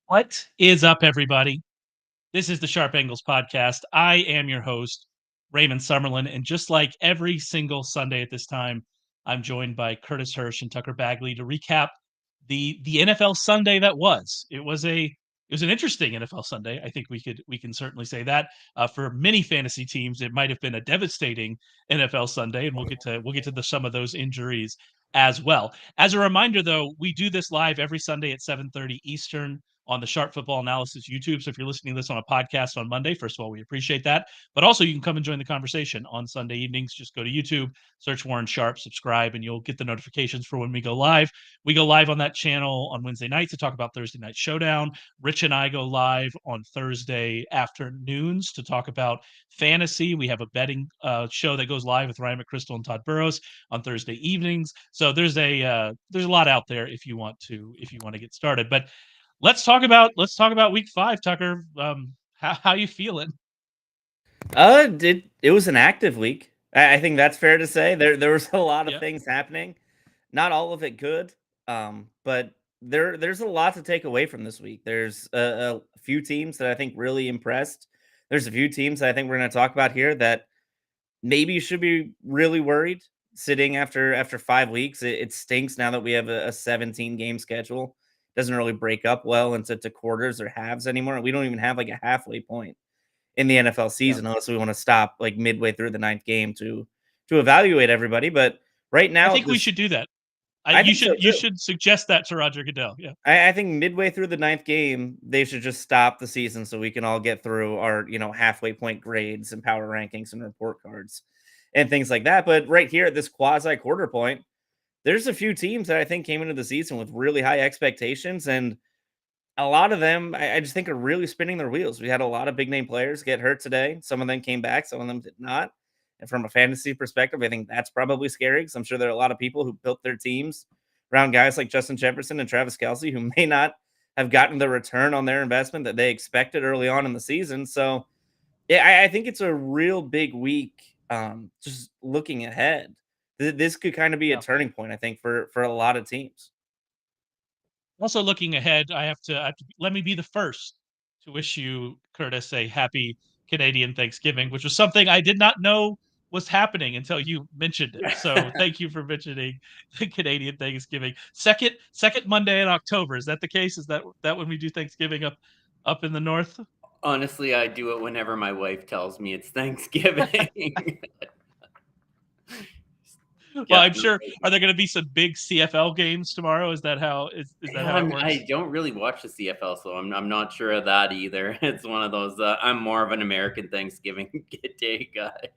What is up, everybody? This is the Sharp Angles Podcast. I am your host, Raymond Summerlin, and just like every single Sunday at this time, I'm joined by Curtis Hirsch and Tucker Bagley to recap the NFL Sunday that was. It was an interesting NFL Sunday. I think we can certainly say that. For many fantasy teams, it might have been a devastating NFL Sunday, and we'll get to some of those injuries as well. As a reminder, though, we do this live every Sunday at 7:30 Eastern on the Sharp Football Analysis YouTube. So if you're listening to this on a podcast on Monday, first of all, we appreciate that. But also, you can come and join the conversation on Sunday evenings. Just go to YouTube, search Warren Sharp, subscribe, and you'll get the notifications for when we go live. We go live on that channel on Wednesday nights to talk about Thursday Night Showdown. Rich and I go live on Thursday afternoons to talk about fantasy. We have a betting show that goes live with Ryan McChrystal and Todd Burrows on Thursday evenings. So there's a lot out there if you want to get started. But let's talk about week 5, Tucker. How you feeling? It was an active week. I think that's fair to say. There was a lot of Yeah. things happening. Not all of it good. But there's a lot to take away from this week. There's a few teams that I think really impressed. There's a few teams that I think we're going to talk about here that maybe you should be really worried sitting after 5 weeks. It stinks now that we have a 17 game schedule. Doesn't really break up well into quarters or halves anymore. We don't even have like a halfway point in the NFL Yeah. season unless we want to stop like midway through the ninth game to evaluate everybody. But right I now, think we this should do that. I You think so should you too. should suggest that to Roger Goodell. Yeah. I think midway through the ninth game, they should just stop the season so we can all get through our halfway point grades and power rankings and report cards and things like that. But right here at this quasi quarter point, there's a few teams that I think came into the season with really high expectations, and a lot of them I just think are really spinning their wheels. We had a lot of big name players get hurt today. Some of them came back, some of them did not. And from a fantasy perspective, I think that's probably scary because I'm sure there are a lot of people who built their teams around guys like Justin Jefferson and Travis Kelsey who may not have gotten the return on their investment that they expected early on in the season. So, yeah, I think it's a real big week. Just looking ahead, this could kind of be a Yeah. turning point, I think, for a lot of teams. Also looking ahead, I have to let me be the first to wish you, Curtis, a happy Canadian Thanksgiving, which was something I did not know was happening until you mentioned it. So thank you for mentioning the Canadian Thanksgiving. Second Monday in October. Is that the case? Is that when we do Thanksgiving up in the north? Honestly, I do it whenever my wife tells me it's Thanksgiving. Well, Yeah, I'm sure. Are there going to be some big CFL games tomorrow? Is that how it works? I don't really watch the CFL, so I'm not sure of that either. It's one of those. I'm more of an American Thanksgiving Day guy.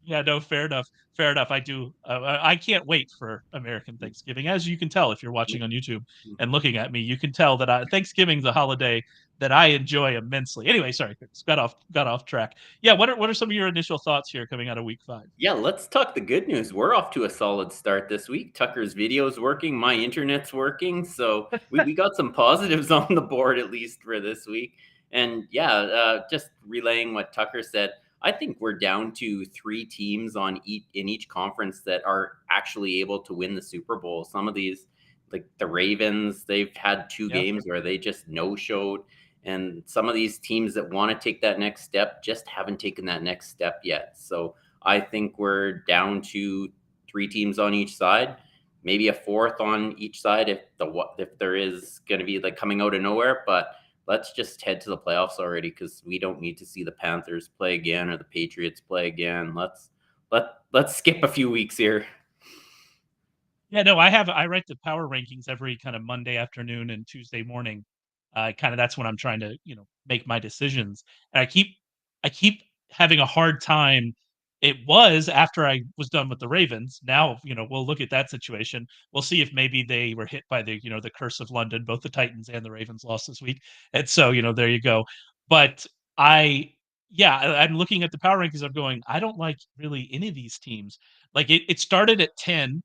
Yeah, no, fair enough. Fair enough. I do. I can't wait for American Thanksgiving. As you can tell, if you're watching on YouTube and looking at me, you can tell that Thanksgiving's a holiday that I enjoy immensely. Anyway, sorry, Chris, got off track. Yeah, what are some of your initial thoughts here coming out of week 5? Yeah, let's talk the good news. We're off to a solid start this week. Tucker's video's working, my internet's working, so we got some positives on the board at least for this week. And yeah, just relaying what Tucker said, I think we're down to 3 teams in each conference that are actually able to win the Super Bowl. Some of these, like the Ravens, they've had 2 Yeah. games where they just no-showed. And some of these teams that want to take that next step just haven't taken that next step yet. So I think we're down to 3 teams on each side, maybe a 4th on each side if there is going to be like coming out of nowhere. But let's just head to the playoffs already because we don't need to see the Panthers play again or the Patriots play again. Let's skip a few weeks here. Yeah, no, I write the power rankings every kind of Monday afternoon and Tuesday morning. Kind of that's when I'm trying to, make my decisions. And I keep having a hard time. It was after I was done with the Ravens. Now, we'll look at that situation. We'll see if maybe they were hit by the curse of London. Both the Titans and the Ravens lost this week. And so, there you go. But I'm looking at the power rankings. I'm going, I don't like really any of these teams. Like it started at 10.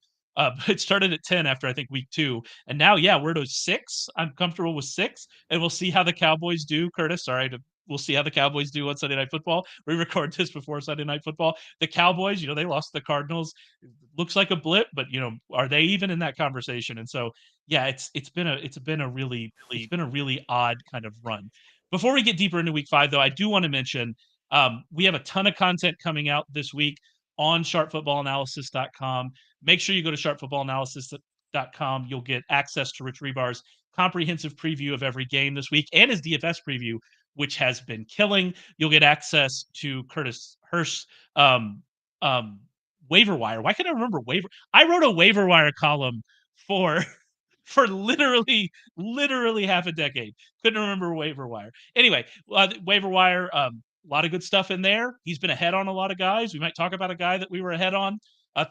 It started at 10 after I think week 2, and now, yeah, we're to 6. I'm comfortable with 6, and we'll see how the Cowboys do. Curtis, sorry to we'll see how the Cowboys do on Sunday Night Football. We record this before Sunday Night Football. The Cowboys, they lost to the Cardinals. Looks like a blip, but are they even in that conversation? And so, yeah, it's been a really odd kind of run. Before we get deeper into Week 5, though, I do want to mention we have a ton of content coming out this week on sharpfootballanalysis.com. Make sure you go to sharpfootballanalysis.com. You'll get access to Rich Rebar's comprehensive preview of every game this week and his DFS preview, which has been killing. You'll get access to Curtis Hirsch waiver wire. Why can't I remember waiver? I wrote a waiver wire column for literally half a decade. Couldn't remember waiver wire. Anyway, waiver wire, a lot of good stuff in there. He's been ahead on a lot of guys. We might talk about a guy that we were ahead on.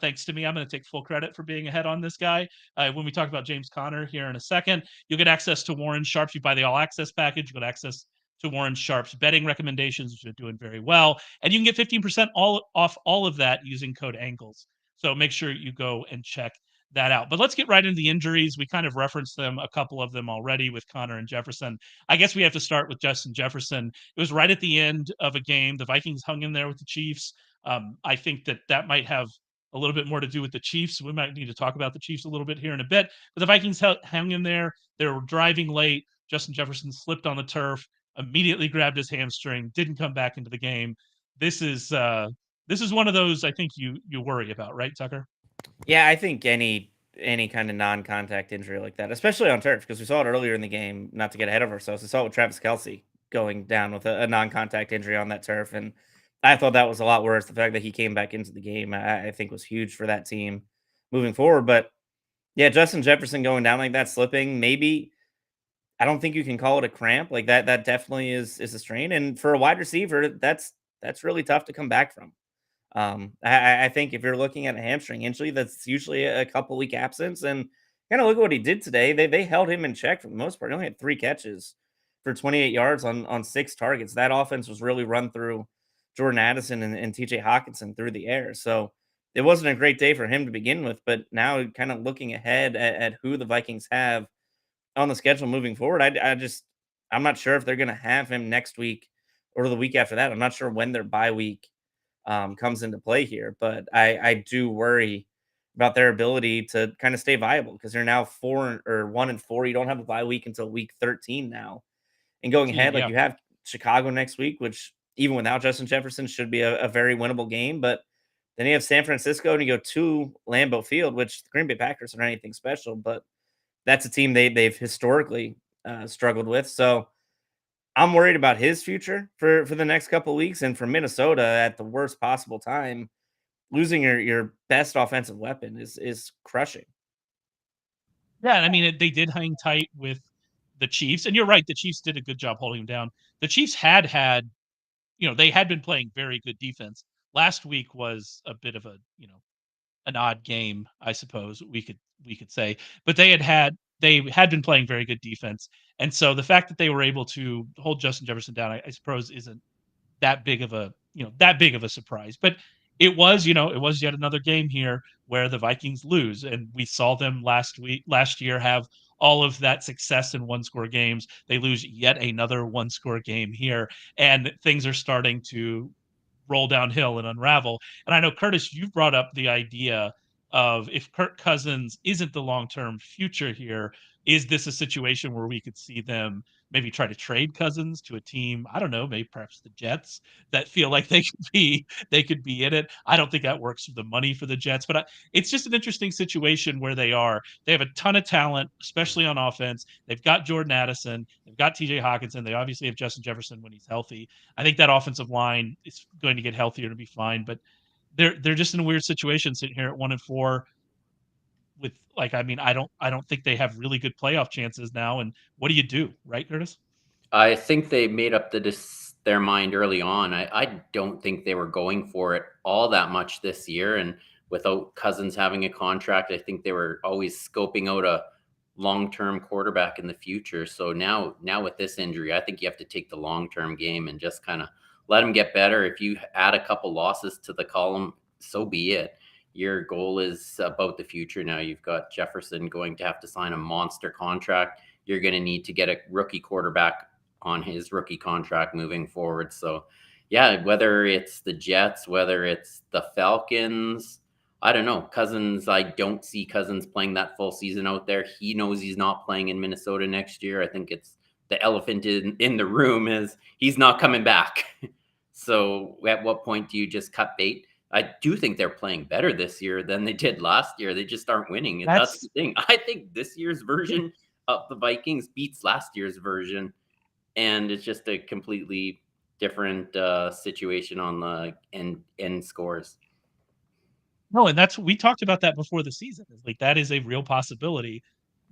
Thanks to me, I'm going to take full credit for being ahead on this guy. When we talk about James Conner here in a second, you'll get access to Warren Sharp's. You buy the all access package, you get access to Warren Sharp's betting recommendations, which are doing very well. And you can get 15% off all of that using code ANGLES. So make sure you go and check that out. But let's get right into the injuries. We kind of referenced them, a couple of them already with Conner and Jefferson. I guess we have to start with Justin Jefferson. It was right at the end of a game. The Vikings hung in there with the Chiefs. I think that might have a little bit more to do with the Chiefs. We might need to talk about the Chiefs a little bit here in a bit. But the Vikings hung in there. They were driving late. Justin Jefferson slipped on the turf, immediately grabbed his hamstring, didn't come back into the game. This is one of those I think you worry about, right, Tucker? Yeah, I think any kind of non-contact injury like that, especially on turf, because we saw it earlier in the game. Not to get ahead of ourselves, we saw it with Travis Kelce going down with a non-contact injury on that turf, and I thought that was a lot worse. The fact that he came back into the game, I think, was huge for that team moving forward. But yeah, Justin Jefferson going down like that, slipping, maybe. I don't think you can call it a cramp like that. That definitely is a strain, and for a wide receiver, that's really tough to come back from. I think if you're looking at a hamstring injury, that's usually a couple week absence. And kind of look at what he did today. They held him in check for the most part. He only had 3 catches for 28 yards on 6 targets. That offense was really run through Jordan Addison and TJ Hawkinson through the air. So it wasn't a great day for him to begin with. But now, kind of looking ahead at who the Vikings have on the schedule moving forward, I'm not sure if they're going to have him next week or the week after that. I'm not sure when their bye week comes into play here, but I do worry about their ability to kind of stay viable because they're now 1-4. You don't have a bye week until week 13 now, and going ahead, like, you have Chicago next week, which even without Justin Jefferson should be a very winnable game. But then you have San Francisco and you go to Lambeau Field, which the Green Bay Packers aren't anything special, but that's a team they've historically struggled with. So I'm worried about his future for the next couple of weeks. And for Minnesota, at the worst possible time, losing your best offensive weapon is crushing. Yeah, and I mean, they did hang tight with the Chiefs. And you're right, the Chiefs did a good job holding them down. The Chiefs had they had been playing very good defense. Last week was a bit of an odd game, I suppose we could say. But they had been playing very good defense. And so the fact that they were able to hold Justin Jefferson down, I suppose, isn't that big of a surprise. But it was yet another game here where the Vikings lose. And we saw them last year have all of that success in 1-score games. They lose yet another 1-score game here. And things are starting to roll downhill and unravel. And I know, Curtis, you've brought up the idea of, if Kirk Cousins isn't the long-term future here, is this a situation where we could see them maybe try to trade Cousins to a team, I don't know, maybe perhaps the Jets, that feel like they could be in it? I don't think that works with the money for the Jets, but it's just an interesting situation where they have a ton of talent, especially on offense. They've got Jordan Addison, they've got TJ Hawkinson, they obviously have Justin Jefferson when he's healthy. I think that offensive line is going to get healthier to be fine, but they're just in a weird situation sitting here at 1-4 with, I don't think they have really good playoff chances now. And what do you do, right, Curtis? I think they made up their mind early on. I don't think they were going for it all that much this year. And without Cousins having a contract, I think they were always scoping out a long-term quarterback in the future. So now with this injury, I think you have to take the long-term game and just kind of let him get better. If you add a couple losses to the column, so be it. Your goal is about the future now. You've got Jefferson going to have to sign a monster contract. You're going to need to get a rookie quarterback on his rookie contract moving forward. So, yeah, whether it's the Jets, whether it's the Falcons, I don't know. Cousins, I don't see Cousins playing that full season out there. He knows he's not playing in Minnesota next year. I think it's the elephant in the room is he's not coming back. So at what point do you just cut bait? I do think they're playing better this year than they did last year. They just aren't winning. That's the thing. I think this year's version of the Vikings beats last year's version, and it's just a completely different situation on the end scores. No, and we talked about that before the season. Like that is a real possibility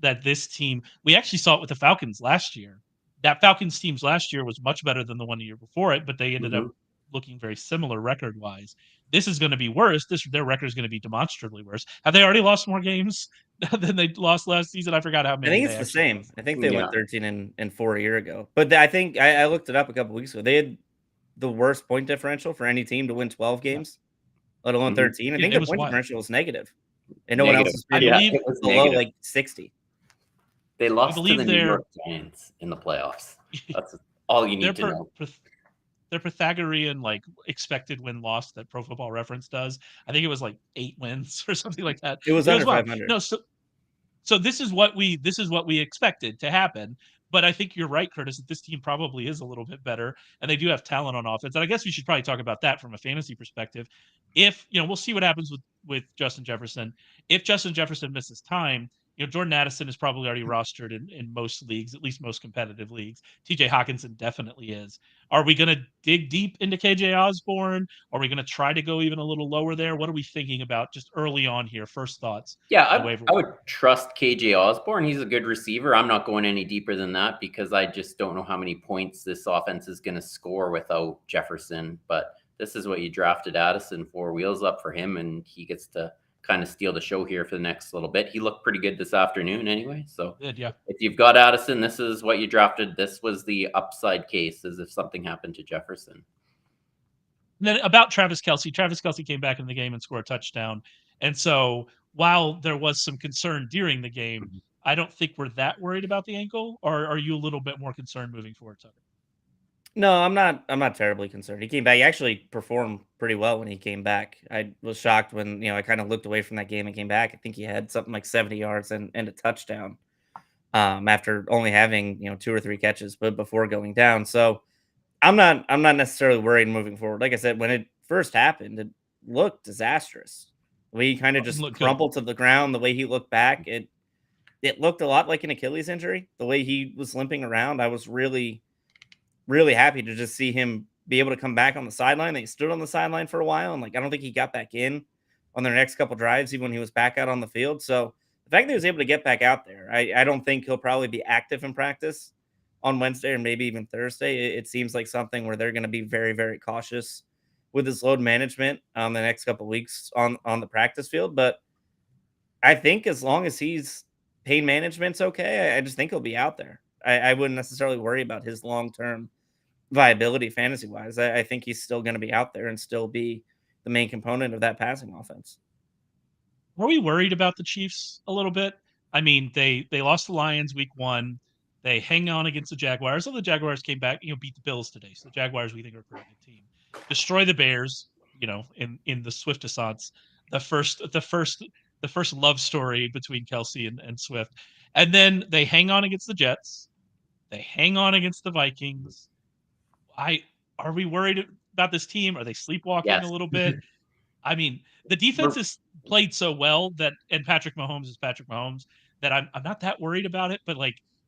that this team. We actually saw it with the Falcons last year. That Falcons teams last year was much better than the one year before it, but they ended up looking very similar record wise. This is going to be worse. Their record is going to be demonstrably worse. Have they already lost more games than they lost last season? I forgot how many. I think it's the same. I think they went 13-4 a year ago. But I think I looked it up a couple weeks ago. They had the worst point differential for any team to win 12 games, let alone 13. I think the point differential was negative, and no one else has been below like 60. They lost to the New York Giants in the playoffs. That's all you need to know. Their Pythagorean expected win loss that Pro Football Reference does, I think it was 8 wins or something like that. It was under 500. No, so this is what we expected to happen. But I think you're right, Curtis, that this team probably is a little bit better, and they do have talent on offense. And I guess we should probably talk about that from a fantasy perspective. If we'll see what happens with Justin Jefferson. If Justin Jefferson misses time, Jordan Addison is probably already rostered in most leagues, at least most competitive leagues. TJ Hawkinson definitely is. Are we going to dig deep into KJ Osborne? Are we going to try to go even a little lower there? What are we thinking about just early on here? First thoughts. Yeah, I would trust KJ Osborne. He's a good receiver. I'm not going any deeper than that because I just don't know how many points this offense is going to score without Jefferson. But this is what you drafted Addison for. Wheels up for him, and he gets to kind of steal the show here for the next little bit. He looked pretty good this afternoon anyway. So if you've got Addison, this is what you drafted. This was the upside case, as if something happened to Jefferson. And then about Travis Kelce came back in the game and scored a touchdown. And so while there was some concern during the game, I don't think we're that worried about the ankle. Or are you a little bit more concerned moving forward, Tucker? No, I'm not terribly concerned. He came back. He actually performed pretty well when he came back. I was shocked when, I kind of looked away from that game and came back. I think he had something like 70 yards and a touchdown after only having, 2 or 3 catches, but before going down. So I'm not necessarily worried moving forward. Like I said, when it first happened, it looked disastrous. The way he kind of just crumpled to the ground, the way he looked back, it looked a lot like an Achilles injury. The way he was limping around, I was really happy to just see him be able to come back on the sideline. They stood on the sideline for a while, and I don't think he got back in on their next couple drives, even when he was back out on the field. So the fact that he was able to get back out there, I don't think he'll probably be active in practice on Wednesday or maybe even Thursday. It seems like something where they're going to be very, very cautious with his load management the next couple of weeks on the practice field. But I think as long as he's pain management's okay, I just think he'll be out there. I wouldn't necessarily worry about his long-term viability fantasy-wise. I think he's still going to be out there and still be the main component of that passing offense. Were we worried about the Chiefs a little bit? I mean, they lost the Lions week 1. They hang on against the Jaguars. So the Jaguars came back, beat the Bills today. So the Jaguars, we think, are a pretty good team. Destroy the Bears, in the Swift assance. The first love story between Kelce and Swift. And then they hang on against the Jets. They hang on against the Vikings. Are we worried about this team? Are they sleepwalking a little bit? I mean, the defense has played so well and Patrick Mahomes is Patrick Mahomes that I'm not that worried about it. But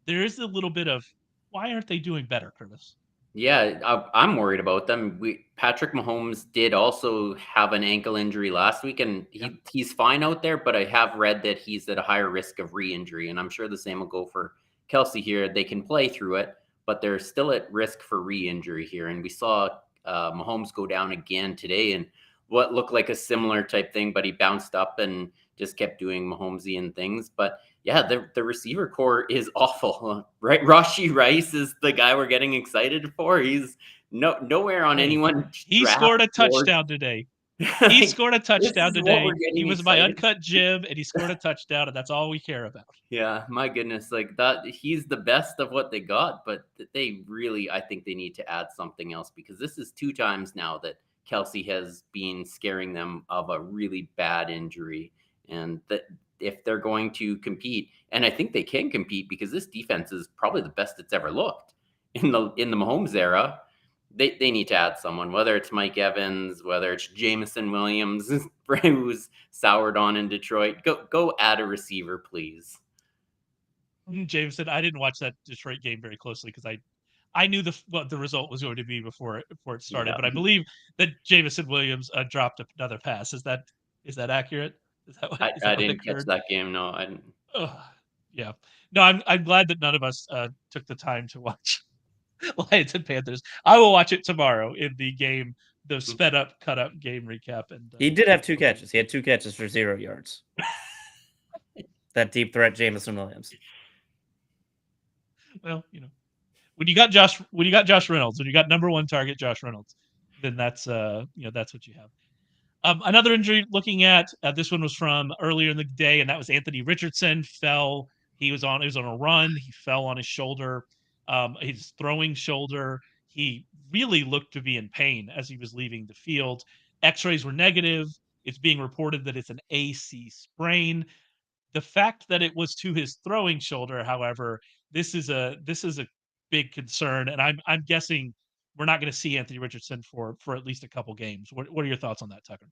there is a little bit of why aren't they doing better, Curtis? Yeah, I'm worried about them. Patrick Mahomes did also have an ankle injury last week, and he's fine out there. But I have read that he's at a higher risk of re-injury, and I'm sure the same will go for Kelce here. They can play through it, but they're still at risk for re-injury here. And we saw Mahomes go down again today and what looked like a similar type thing, but he bounced up and just kept doing Mahomesian things. But yeah, the receiver core is awful, right? Rashee Rice is the guy we're getting excited for. He's nowhere on anyone. He scored a touchdown today. He Like, scored a this touchdown is what today. we're getting He was my excited. uncut gem, and he scored a touchdown, and that's all we care about. Yeah, my goodness, like that, he's the best of what they got, but they really, I think they need to add something else, because this is 2 times now that Kelsey has been scaring them of a really bad injury, and that if they're going to compete, and I think they can compete, because this defense is probably the best it's ever looked in the Mahomes era. They need to add someone, whether it's Mike Evans, whether it's Jameson Williams, who's soured on in Detroit. Go add a receiver, please. Jameson, I didn't watch that Detroit game very closely because I knew what the result was going to be before it started, Yeah. but I believe that Jameson Williams dropped another pass. Is that accurate? Is that I what didn't catch occurred? that game. No, I didn't. Ugh, yeah. No, I'm glad that none of us took the time to watch Lions and Panthers. I will watch it tomorrow in the game, the sped up, cut up game recap. And He did have 2 catches. He had 2 catches for 0 yards. That deep threat, Jameson Williams. Well, when you got Josh Reynolds, when you got number 1 target Josh Reynolds, then that's that's what you have. Another injury looking at, this one was from earlier in the day, and that was Anthony Richardson. Fell. He was on a run. He fell on his shoulder, his throwing shoulder. He really looked to be in pain as he was leaving the field. X-rays were negative. It's being reported that it's an AC sprain. The fact that it was to his throwing shoulder, however, this is a big concern, and I'm guessing we're not going to see Anthony Richardson for at least a couple games. What are your thoughts on that, Tucker?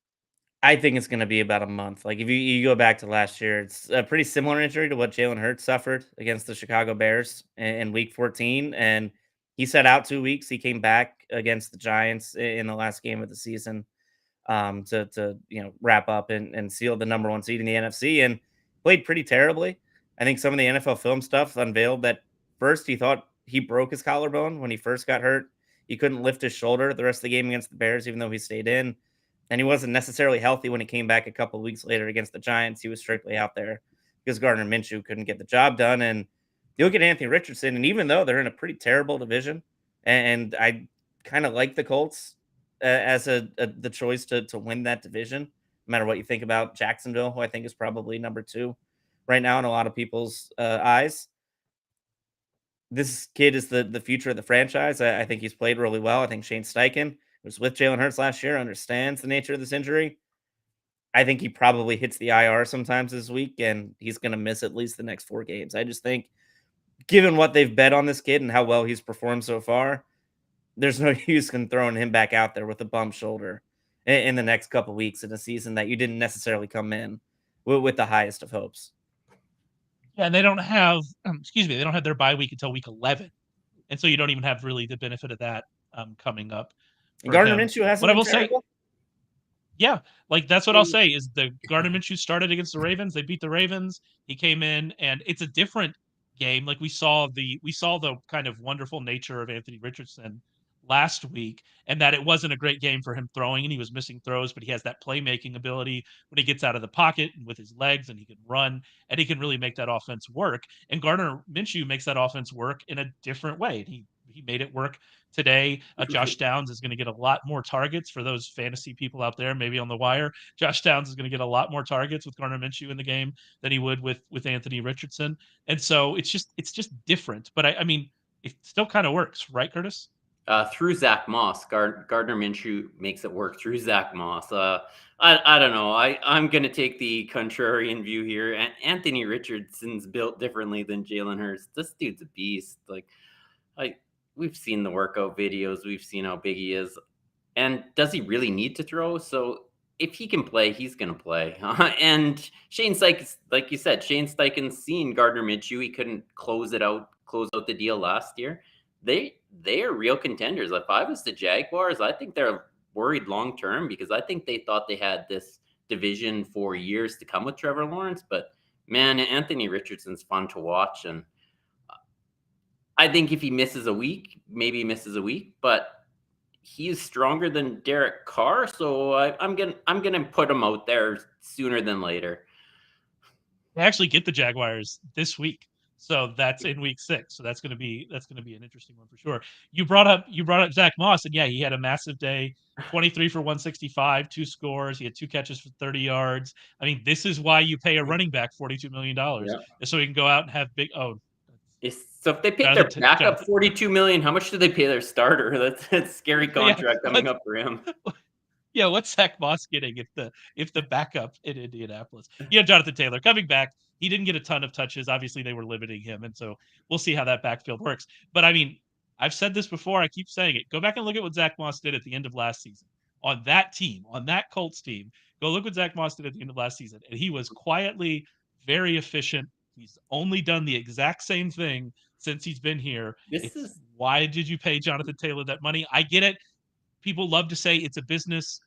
I think it's going to be about a month. Like if you go back to last year, it's a pretty similar injury to what Jalen Hurts suffered against the Chicago Bears in Week 14, and he sat out 2 weeks. He came back against the Giants in the last game of the season to wrap up and seal the number 1 seed in the NFC, and played pretty terribly. I think some of the NFL film stuff unveiled that first he thought he broke his collarbone when he first got hurt. He couldn't lift his shoulder the rest of the game against the Bears, even though he stayed in. And he wasn't necessarily healthy when he came back a couple of weeks later against the Giants. He was strictly out there because Gardner Minshew couldn't get the job done. And you look at Anthony Richardson, and even though they're in a pretty terrible division, and I kind of like the Colts as the choice to win that division, no matter what you think about Jacksonville, who I think is probably number 2 right now in a lot of people's eyes. This kid is the future of the franchise. I think he's played really well. I think Shane Steichen was with Jalen Hurts last year, understands the nature of this injury. I think he probably hits the IR sometimes this week, and he's going to miss at least the next 4 games. I just think, given what they've bet on this kid and how well he's performed so far, there's no use in throwing him back out there with a bum shoulder in the next couple of weeks in a season that you didn't necessarily come in with the highest of hopes. Yeah, and they don't have they don't have their bye week until week 11, and so you don't even have really the benefit of that coming up. Gardner Minshew hasn't been terrible. Yeah, like that's what I'll say is the Gardner Minshew started against the Ravens. They beat the Ravens. He came in, and it's a different game. Like we saw the kind of wonderful nature of Anthony Richardson last week, and that it wasn't a great game for him throwing, and he was missing throws, but he has that playmaking ability when he gets out of the pocket and with his legs, and he can run, and he can really make that offense work. And Gardner Minshew makes that offense work in a different way. He made it work today. Josh Downs is going to get a lot more targets for those fantasy people out there, maybe on the wire. Josh Downs is going to get a lot more targets with Gardner Minshew in the game than he would with Anthony Richardson. And so it's just different. But I mean, it still kind of works, right, Curtis? Through Zach Moss, Gardner Minshew makes it work through Zach Moss. I don't know. I'm going to take the contrarian view here. And Anthony Richardson's built differently than Jalen Hurts. This dude's a beast. We've seen the workout videos. We've seen how big he is. And does he really need to throw? So if he can play, he's going to play. And Shane Steichen, like you said, Shane Steichen's seen Gardner Minshew. He couldn't close out the deal last year. They are real contenders. If I was the Jaguars, I think they're worried long term, because I think they thought they had this division for years to come with Trevor Lawrence. But man, Anthony Richardson's fun to watch, and I think if he misses a week, maybe he misses a week, but he's stronger than Derek Carr, so I'm gonna put him out there sooner than later. They actually get the Jaguars this week, So that's in week 6. So that's going to be an interesting one for sure. You brought up Zach Moss, and yeah, he had a massive day. 23 for 165, 2 scores. He had 2 catches for 30 yards. I mean, this is why you pay a running back $42 million, so he can go out and have big. Oh, so if they paid their backup $42 million, how much do they pay their starter? That's a scary contract coming up for him. Yeah, what's Zach Moss getting if the backup in Indianapolis? Yeah, Jonathan Taylor coming back. He didn't get a ton of touches. Obviously, they were limiting him, and so we'll see how that backfield works. But I mean, I've said this before. I keep saying it. Go back and look at what Zach Moss did at the end of last season on that team, on that Colts team. Go look what Zach Moss did at the end of last season, and he was quietly very efficient. He's only done the exact same thing since he's been here. Why did you pay Jonathan Taylor that money? I get it. People love to say it's a business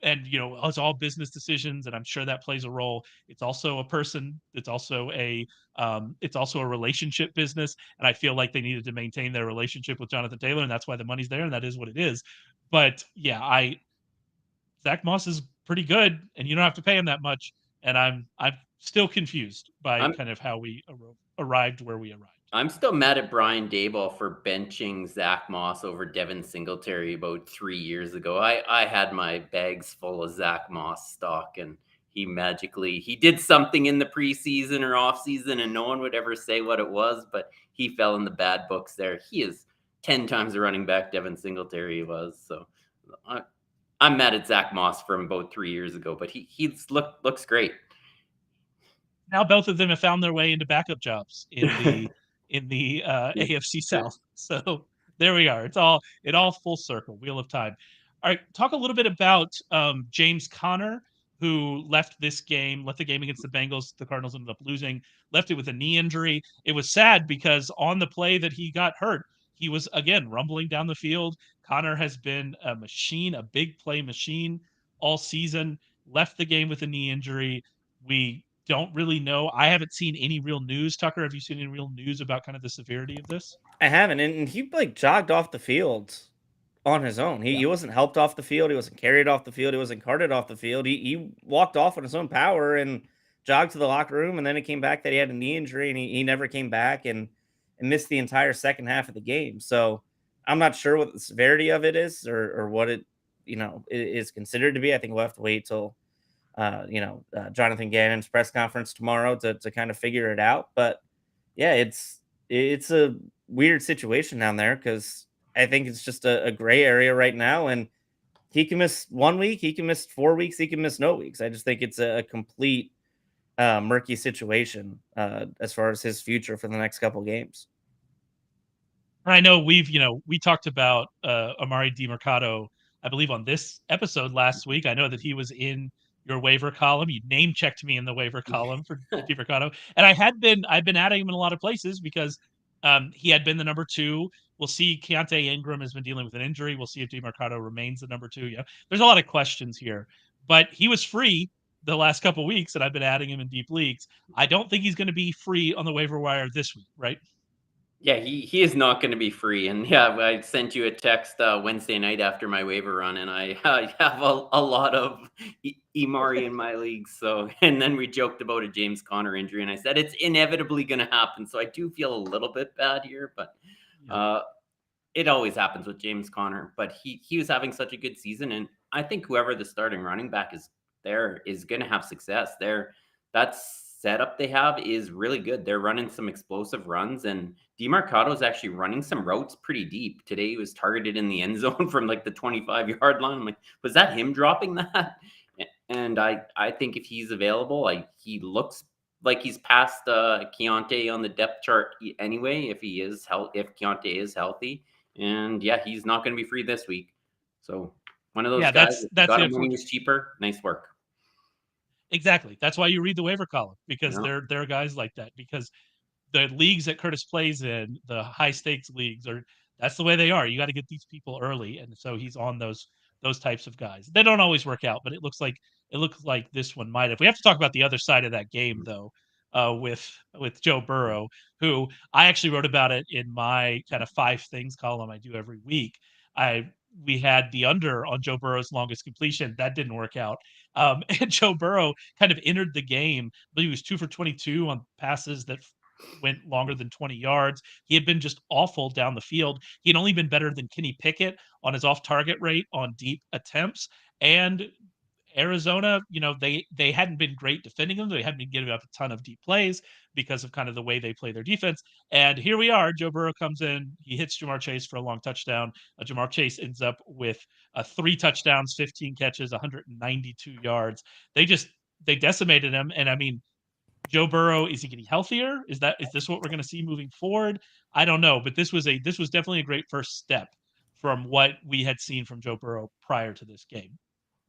and it's all business decisions, and I'm sure that plays a role. It's also a person. It's also a relationship business, and I feel like they needed to maintain their relationship with Jonathan Taylor, and that's why the money's there, and that is what it is. But yeah, Zach Moss is pretty good, and you don't have to pay him that much. And I'm still confused by kind of how we arrived where we arrived. I'm still mad at Brian Daboll for benching Zach Moss over Devin Singletary about 3 years ago. I had my bags full of Zach Moss stock, and he did something in the preseason or offseason, and no one would ever say what it was, but he fell in the bad books there. He is 10 times the running back Devin Singletary was. So I'm mad at Zach Moss from about 3 years ago, but he looks great. Now both of them have found their way into backup jobs in the AFC South. So there we are. It all full circle. Wheel of time. All right, talk a little bit about James Conner, who left the game against the Bengals. The Cardinals ended up losing. Left it with a knee injury. It was sad because on the play that he got hurt, he was again rumbling down the field. Conner has been a machine, a big play machine all season. Left the game with a knee injury. We don't really know. I haven't seen any real news. Tucker, have you seen any real news about kind of the severity of this? I haven't, and he jogged off the field on his own. He wasn't helped off the field. He wasn't carried off the field. He wasn't carted off the field. He walked off on his own power and jogged to the locker room, and then it came back that he had a knee injury, and he never came back and missed the entire second half of the game. So I'm not sure what the severity of it is or what it is considered to be. I think we'll have to wait till Jonathan Gannon's press conference tomorrow to kind of figure it out. But yeah, it's a weird situation down there because I think it's just a gray area right now. And he can miss 1 week, he can miss 4 weeks, he can miss no weeks. I just think it's a complete murky situation as far as his future for the next couple games. I know we talked about Amari DiMercato, I believe, on this episode last week. I know that he was in your waiver column. You name checked me in the waiver column for DiMercato. And I've been adding him in a lot of places because he had been the number 2. We'll see. Keontae Ingram has been dealing with an injury. We'll see if DiMercato remains the number 2. There's a lot of questions here, but he was free the last couple of weeks, and I've been adding him in deep leagues. I don't think he's going to be free on the waiver wire this week, right? Yeah, he is not going to be free. And yeah, I sent you a text Wednesday night after my waiver run, and I have a lot of Imari in my league. So, and then we joked about a James Conner injury, and I said it's inevitably going to happen. So I do feel a little bit bad here, but it always happens with James Conner. But he was having such a good season, and I think whoever the starting running back is there is going to have success. That's setup they have is really good. They're running some explosive runs, and DiMercato is actually running some routes pretty deep. Today he was targeted in the end zone from like the 25-yard line. I'm like, was that him dropping that? And I think if he's available, he looks like he's past Keontae on the depth chart anyway. If Keontae is healthy, and yeah, he's not going to be free this week. So one of those guys that's got him when he was cheaper. Nice work. Exactly. That's why you read the waiver column, because there are guys like that, because the leagues that Curtis plays in, the high stakes leagues, that's the way they are. You got to get these people early. And so he's on those types of guys. They don't always work out, but it looks like this one might have. We have to talk about the other side of that game though, with Joe Burrow, who I actually wrote about it in my kind of 5 things column I do every week. We had the under on Joe Burrow's longest completion. That didn't work out. And Joe Burrow kind of entered the game, but he was 2 for 22 on passes that went longer than 20 yards. He had been just awful down the field. He had only been better than Kenny Pickett on his off-target rate on deep attempts. And Arizona, they hadn't been great defending them. They hadn't been giving up a ton of deep plays because of kind of the way they play their defense. And here we are. Joe Burrow comes in. He hits Jamar Chase for a long touchdown. Jamar Chase ends up with 3 touchdowns, 15 catches, 192 yards. They decimated him. And I mean, Joe Burrow, is he getting healthier? Is this what we're going to see moving forward? I don't know, but this was definitely a great first step from what we had seen from Joe Burrow prior to this game.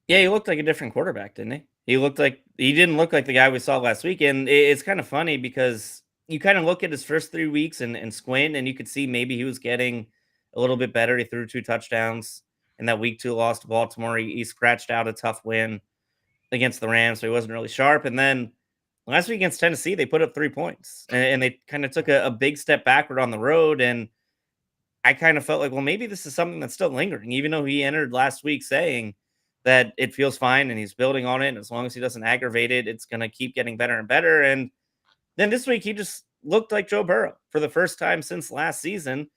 Yeah, he looked like a different quarterback, didn't he? He didn't look like the guy we saw last week. And it's kind of funny because you kind of look at his first 3 weeks and squint, and you could see maybe he was getting a little bit better. He threw 2 touchdowns in that week 2 loss to Baltimore. He scratched out a tough win against the Rams, so he wasn't really sharp. And then last week against Tennessee, they put up 3 points, and they kind of took a big step backward on the road. And I kind of felt like, well, maybe this is something that's still lingering, even though he entered last week saying that it feels fine and he's building on it. And as long as he doesn't aggravate it, it's going to keep getting better and better. And then this week, he just looked like Joe Burrow for the first time since last season.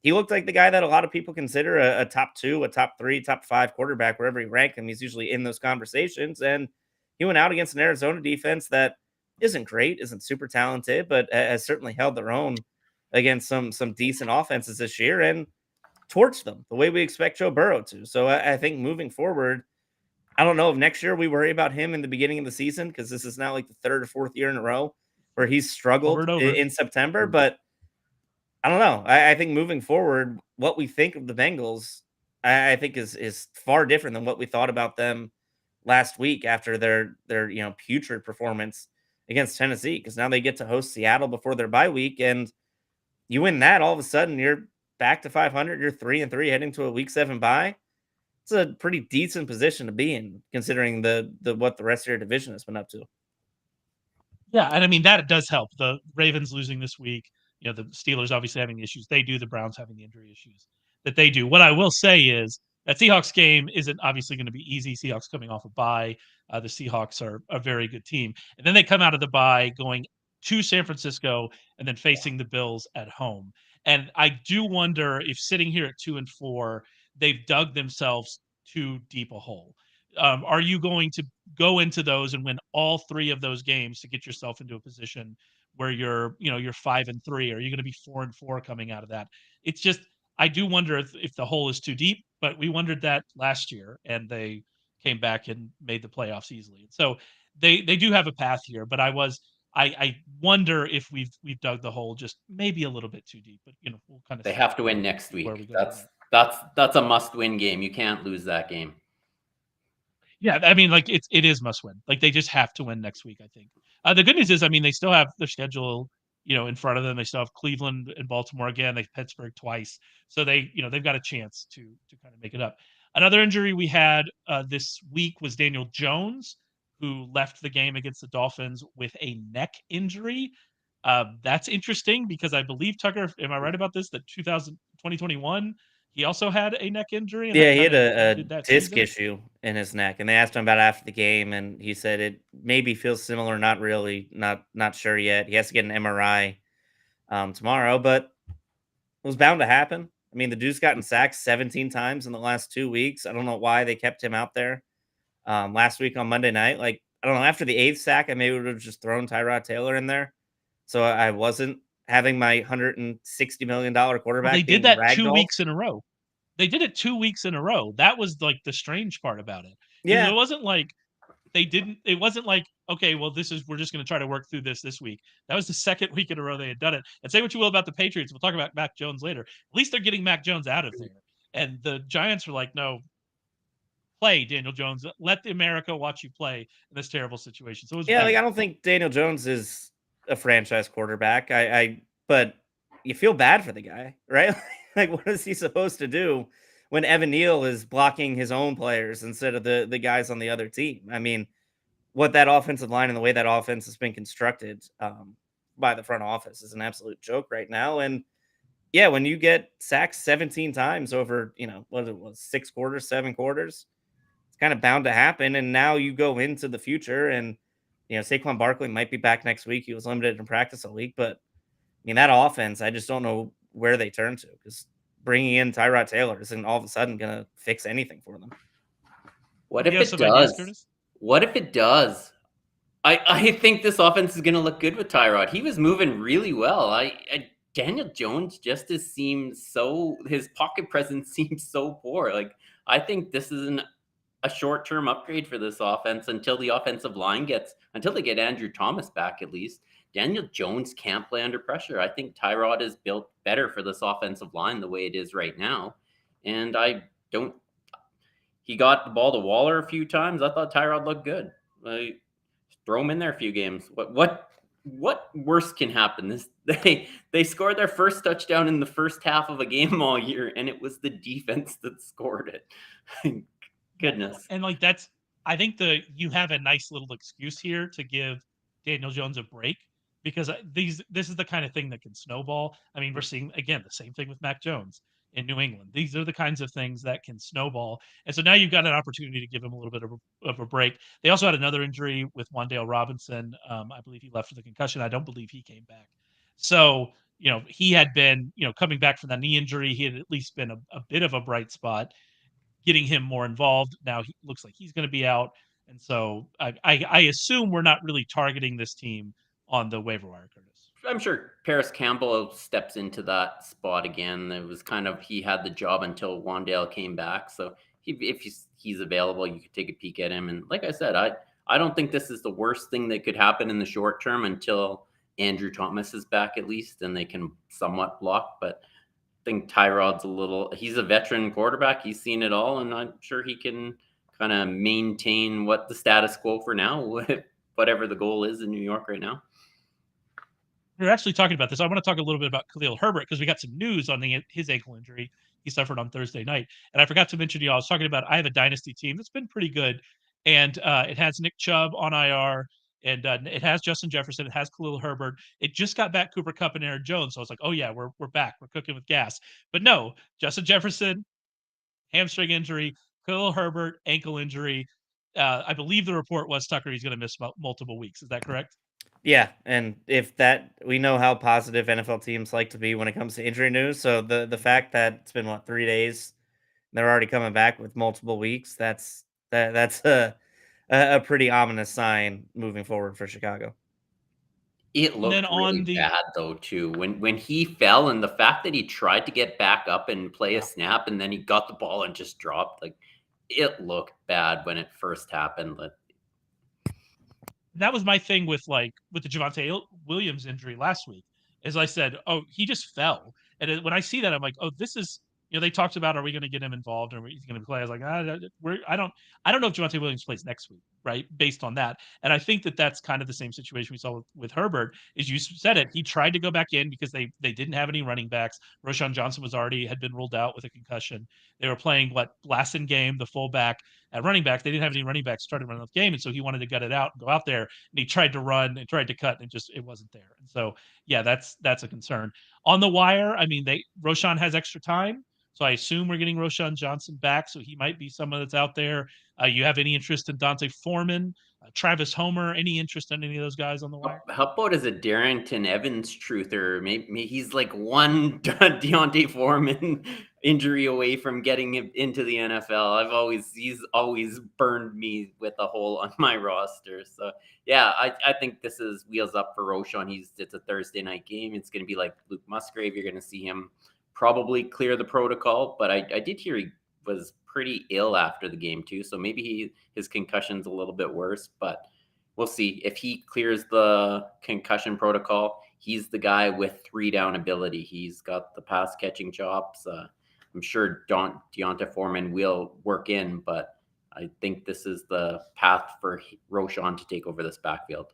He looked like the guy that a lot of people consider a top 2, a top 3, top 5 quarterback, wherever you rank him. He's usually in those conversations. And he went out against an Arizona defense that isn't great, isn't super talented, but has certainly held their own against some decent offenses this year and torched them the way we expect Joe Burrow to. So I think moving forward, I don't know if next year we worry about him in the beginning of the season, because this is now like the 3rd or 4th year in a row where he's struggled in September. But I don't know. I think moving forward, what we think of the Bengals, I think is far different than what we thought about them last week after their putrid performance against Tennessee, because now they get to host Seattle before their bye week, and you win that, all of a sudden you're back to 500. You're 3-3 heading to a week 7 bye. It's a pretty decent position to be in, considering the what the rest of your division has been up to. Yeah, and I mean that does help. The Ravens losing this week, the Steelers obviously having the issues they do, the Browns having the injury issues that they do. What I will say is that Seahawks game isn't obviously going to be easy. Seahawks coming off a bye. The Seahawks are a very good team. And then they come out of the bye going to San Francisco and then facing the Bills at home. And I do wonder if sitting here at 2-4, they've dug themselves too deep a hole. Are you going to go into those and win all 3 of those games to get yourself into a position where you're 5-3? Are you going to be 4-4 coming out of that? It's just, I do wonder if the hole is too deep, but we wondered that last year and they came back and made the playoffs easily. So they do have a path here, but I wonder if we've dug the hole just maybe a little bit too deep, but we'll kind of they have to win next week. That's a must-win game. You can't lose that game. Yeah, I mean, like it is must win. Like they just have to win next week, I think. The good news is, I mean, they still have their schedule, in front of them. They still have Cleveland and Baltimore again. They Pittsburgh twice, so they've got a chance to kind of make it up. Another injury we had this week was Daniel Jones, who left the game against the Dolphins with a neck injury. That's interesting because I believe Tucker, am I right about this? That 2021. He also had a neck injury. And yeah, he had a disc issue in his neck, and they asked him about it after the game, and he said it maybe feels similar, not really, not sure yet. He has to get an MRI tomorrow, but it was bound to happen. I mean, the dude's gotten sacked 17 times in the last 2 weeks. I don't know why they kept him out there last week on Monday night. Like, I don't know, after the 8th sack, I maybe would have just thrown Tyrod Taylor in there, so I wasn't having my $160 million quarterback. Well, they did that 2 weeks in a row. They did it 2 weeks in a row. That was like the strange part about it. Yeah. It wasn't like it wasn't like, okay, well, we're just going to try to work through this week. That was the 2nd week in a row they had done it. And say what you will about the Patriots. We'll talk about Mac Jones later. At least they're getting Mac Jones out of there. And the Giants were like, no, play Daniel Jones. Let the America watch you play in this terrible situation. So it was I don't think Daniel Jones is a franchise quarterback. But you feel bad for the guy, right? Like, what is he supposed to do when Evan Neal is blocking his own players instead of the guys on the other team? I mean, what that offensive line and the way that offense has been constructed by the front office is an absolute joke right now. And yeah, when you get sacked 17 times over, what it was, 6 quarters, 7 quarters, it's kind of bound to happen. And now you go into the future and, Saquon Barkley might be back next week. He was limited in practice a week, but mean, that offense, I just don't know where they turn to, because bringing in Tyrod Taylor isn't all of a sudden going to fix anything for them. What Do you if have it some ideas, does? Curtis? What if it does? I think this offense is going to look good with Tyrod. He was moving really well. Daniel Jones just seems so, his pocket presence seems so poor. Like, I think this is a short-term upgrade for this offense until the offensive line until they get Andrew Thomas back at least. Daniel Jones can't play under pressure. I think Tyrod is built better for this offensive line the way it is right now. And he got the ball to Waller a few times. I thought Tyrod looked good. Like, throw him in there a few games. What worse can happen? They scored their first touchdown in the first half of a game all year, and it was the defense that scored it. Goodness. And like I think you have a nice little excuse here to give Daniel Jones a break, because this is the kind of thing that can snowball. I mean, we're seeing again the same thing with Mac Jones in New England. These are the kinds of things that can snowball. And so now you've got an opportunity to give him a little bit of a break. They also had another injury with Wan'Dale Robinson. I believe he left for the concussion. I don't believe he came back. So, he had been, coming back from that knee injury. He had at least been a bit of a bright spot, getting him more involved. Now he looks like he's going to be out. And so I assume we're not really targeting this team on the waiver wire, Curtis. I'm sure Paris Campbell steps into that spot again. It was kind of, he had the job until Wan'Dale came back. So if he's available, you could take a peek at him. And like I said, I don't think this is the worst thing that could happen in the short term until Andrew Thomas is back at least, and they can somewhat block. But I think Tyrod's he's a veteran quarterback. He's seen it all, and I'm sure he can kind of maintain what the status quo for now, whatever the goal is in New York right now. We're actually talking about this. I want to talk a little bit about Khalil Herbert, because we got some news on his ankle injury he suffered on Thursday night. And I forgot to mention to you, I was talking about, I have a dynasty team that's been pretty good. And it has Nick Chubb on IR, and it has Justin Jefferson. It has Khalil Herbert. It just got back Cooper Kupp and Aaron Jones. So I was like, oh yeah, we're back. We're cooking with gas. But no, Justin Jefferson, hamstring injury, Khalil Herbert, ankle injury. I believe the report was, Tucker, he's going to miss multiple weeks. Is that correct? Yeah, and we know how positive NFL teams like to be when it comes to injury news. So the fact that it's been 3 days, they're already coming back with multiple weeks. That's a pretty ominous sign moving forward for Chicago. It looked really bad though too. When he fell, and the fact that he tried to get back up and play a snap, and then he got the ball and just dropped, like, it looked bad when it first happened. That was my thing with the Javonte Williams injury last week. As I said, oh, he just fell. And when I see that, I'm like, oh, this is, they talked about, are we going to get him involved, or he's going to play? I was like, I don't know if Javonte Williams plays next week, right? Based on that. And I think that's kind of the same situation we saw with Herbert. Is, you said it, he tried to go back in because they didn't have any running backs. Roschon Johnson had been ruled out with a concussion. They were playing Blaston Game, the fullback, at running back. They didn't have any running backs starting running the game, and so he wanted to gut it out and go out there, and he tried to run and tried to cut, and it wasn't there. And so, yeah, that's a concern. On the wire, I mean, Roschon has extra time, so I assume we're getting Roschon Johnson back, so he might be someone that's out there. You have any interest in Dante Foreman, Travis Homer? Any interest in any of those guys on the wire? How about as a Darrington Evans truther? Maybe he's like one Deontay Foreman injury away from getting him into the NFL. He's always burned me with a hole on my roster. So yeah, I think this is wheels up for Roschon. It's a Thursday night game. It's going to be like Luke Musgrave. You're going to see him probably clear the protocol, but I did hear he was pretty ill after the game too. So maybe his concussion's a little bit worse, but we'll see. If he clears the concussion protocol, he's the guy with 3-down ability. He's got the pass catching chops. I'm sure Deontay Foreman will work in, but I think this is the path for Roschon to take over this backfield.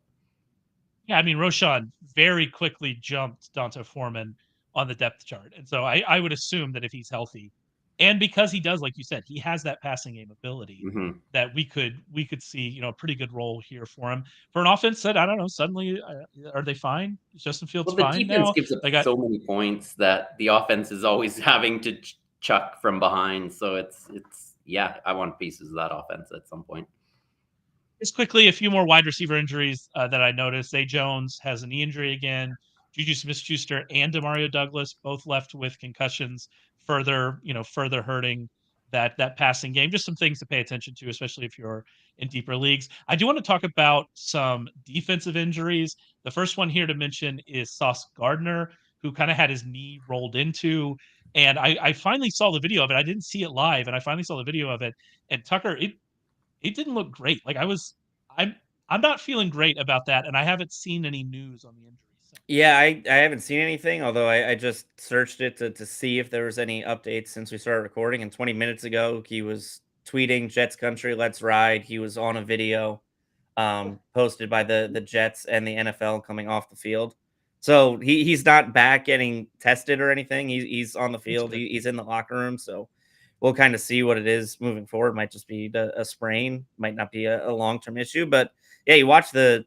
Yeah, I mean, Roschon very quickly jumped Deontay Foreman on the depth chart. And so I would assume that if he's healthy, and because he does, like you said, he has that passing game ability, that we could see, a pretty good role here for him. For an offense that, I don't know, suddenly, are they fine? Justin Fields fine now? The defense gives up so many points that the offense is always having to chuck from behind. So it's yeah, I want pieces of that offense at some point. Just quickly, a few more wide receiver injuries that I noticed. Zay Jones has a knee injury again. Juju Smith-Schuster and Demario Douglas both left with concussions, further hurting that passing game. Just some things to pay attention to, especially if you're in deeper leagues. I do want to talk about some defensive injuries. The first one here to mention is Sauce Gardner, who kind of had his knee rolled into. And I finally saw the video of it. I didn't see it live, and I finally saw the video of it. And Tucker, it didn't look great. Like I'm not feeling great about that, and I haven't seen any news on the injury. Yeah, I haven't seen anything, although I just searched it to see if there was any updates since we started recording. And 20 minutes ago, he was tweeting Jets country, let's ride. He was on a video posted by the Jets and the NFL coming off the field. So he's not back getting tested or anything. He's on the field. He's in the locker room. So we'll kind of see what it is moving forward. Might just be a sprain, might not be a long-term issue. But yeah, you watch the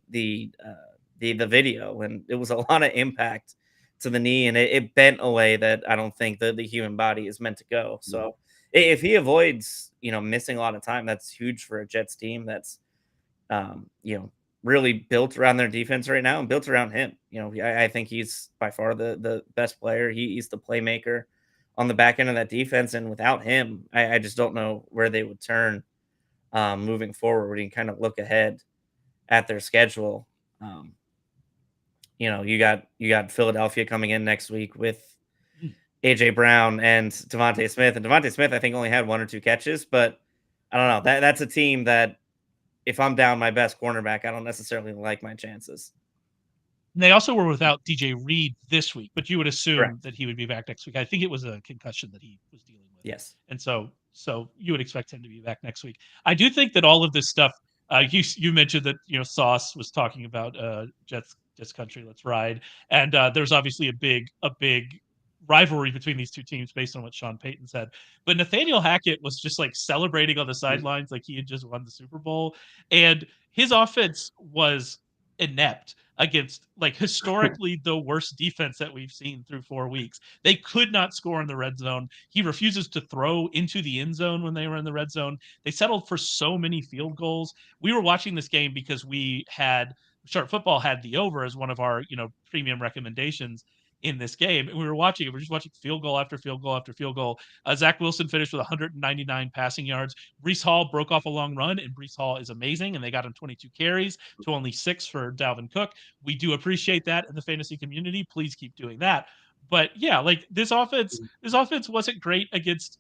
video, and it was a lot of impact to the knee, and it bent a way that I don't think the human body is meant to go. So if he avoids, missing a lot of time, that's huge for a Jets team that's, really built around their defense right now and built around him. I think he's by far the best player. He's the playmaker on the back end of that defense, and without him, I just don't know where they would turn moving forward. When you kind of look ahead at their schedule. You got Philadelphia coming in next week with AJ Brown and Devontae Smith. And Devontae Smith, I think, only had 1 or 2 catches, but I don't know. That's a team that if I'm down my best cornerback, I don't necessarily like my chances. And they also were without DJ Reed this week, but you would assume Correct. that he would be back next week. I think it was a concussion that he was dealing with. Yes. And so you would expect him to be back next week. I do think that all of this stuff, you mentioned that, Sauce was talking about Jets country, let's ride. And there's obviously a big rivalry between these two teams based on what Sean Payton said. But Nathaniel Hackett was just like celebrating on the sidelines like he had just won the Super Bowl. And his offense was inept against like historically the worst defense that we've seen through 4 weeks. They could not score in the red zone. He refuses to throw into the end zone when they were in the red zone. They settled for so many field goals. We were watching this game because Sharp Football had the over as one of our, premium recommendations in this game. And we were watching it. We're just watching field goal after field goal after field goal. Zach Wilson finished with 199 passing yards. Breece Hall broke off a long run, and Breece Hall is amazing. And they got him 22 carries to only 6 for Dalvin Cook. We do appreciate that in the fantasy community. Please keep doing that. But yeah, like this offense wasn't great against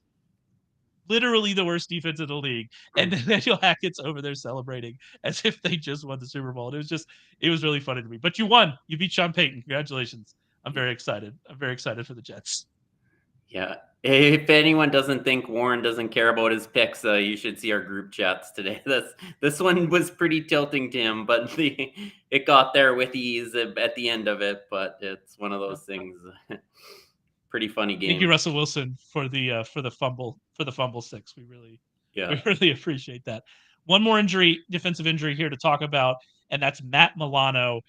literally the worst defense in the league. And Nathaniel Hackett's over there celebrating as if they just won the Super Bowl. And it was really funny to me. But you won. You beat Sean Payton. Congratulations. I'm very excited. I'm very excited for the Jets. Yeah. If anyone doesn't think Warren doesn't care about his picks, you should see our group chats today. This one was pretty tilting to him, but it got there with ease at the end of it. But it's one of those things. Pretty funny game. Thank you, Russell Wilson, for the fumble 6. We really appreciate that. One more defensive injury here to talk about, and that's Matt Milano.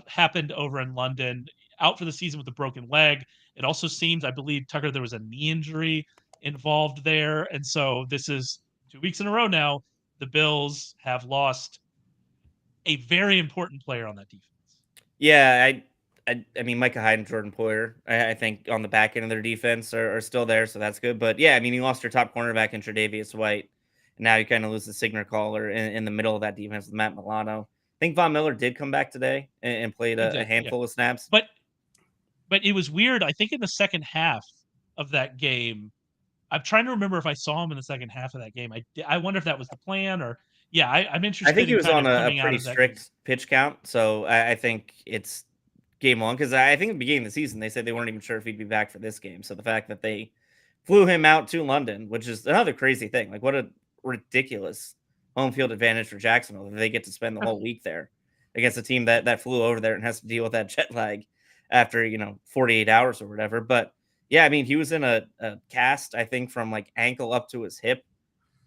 Happened over in London, out for the season with a broken leg. It also seems, I believe, Tucker, there was a knee injury involved there. And so this is 2 weeks in a row now. The Bills have lost a very important player on that defense. Yeah, I mean, Micah Hyde and Jordan Poyer, I think on the back end of their defense are still there, so that's good. But yeah, I mean, you lost your top cornerback in Tre'Davious White. And now you kind of lose the signal caller in the middle of that defense with Matt Milano. I think Von Miller did come back today and played a handful of snaps. But it was weird. I think in the second half of that game, I'm trying to remember if I saw him in the second half of that game. I wonder if that was the plan or I'm interested. I think he was on a pretty strict pitch count. So I think it's game 1 because I think at the beginning of the season, they said they weren't even sure if he'd be back for this game. So the fact that they flew him out to London, which is another crazy thing. Like what a ridiculous home field advantage for Jacksonville. They get to spend the whole week there against a team that flew over there and has to deal with that jet lag after, 48 hours or whatever. But yeah, I mean, he was in a cast, I think, from like ankle up to his hip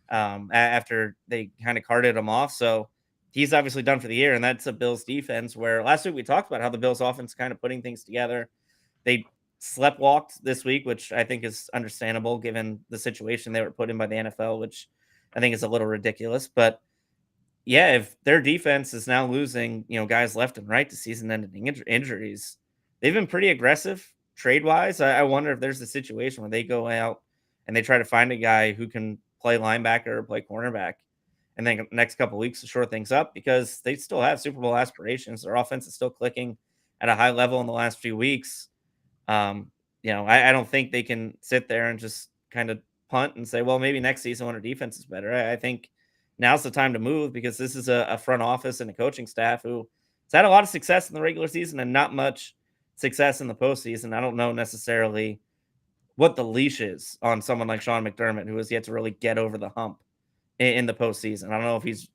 after they kind of carted him off. So he's obviously done for the year. And that's a Bills defense where last week we talked about how the Bills offense kind of putting things together. They sleptwalked this week, which I think is understandable given the situation they were put in by the NFL, which I think is a little ridiculous. But yeah, if their defense is now losing, guys left and right to season-ending injuries, they've been pretty aggressive trade-wise. I wonder if there's a situation where they go out and they try to find a guy who can play linebacker or play cornerback, and then next couple weeks to shore things up because they still have Super Bowl aspirations. Their offense is still clicking at a high level in the last few weeks. I don't think they can sit there and just kind of punt and say, well, maybe next season when our defense is better. I think now's the time to move because this is a front office and a coaching staff who has had a lot of success in the regular season and not much success in the postseason. I don't know necessarily what the leash is on someone like Sean McDermott, who has yet to really get over the hump in the postseason. I don't know if he's,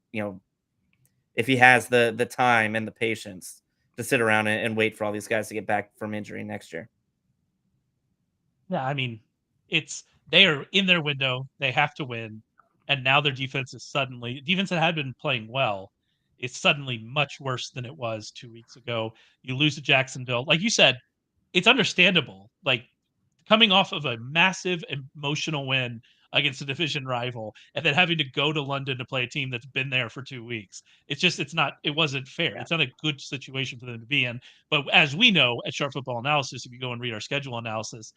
if he has the time and the patience to sit around and wait for all these guys to get back from injury next year. Yeah, I mean, they are in their window. They have to win, and now their defense that had been playing well, is suddenly much worse than it was 2 weeks ago. You lose to Jacksonville, like you said, it's understandable. Like coming off of a massive emotional win against a division rival and then having to go to London to play a team that's been there for 2 weeks. It wasn't fair. Yeah. It's not a good situation for them to be in. But as we know at Sharp Football Analysis, if you go and read our schedule analysis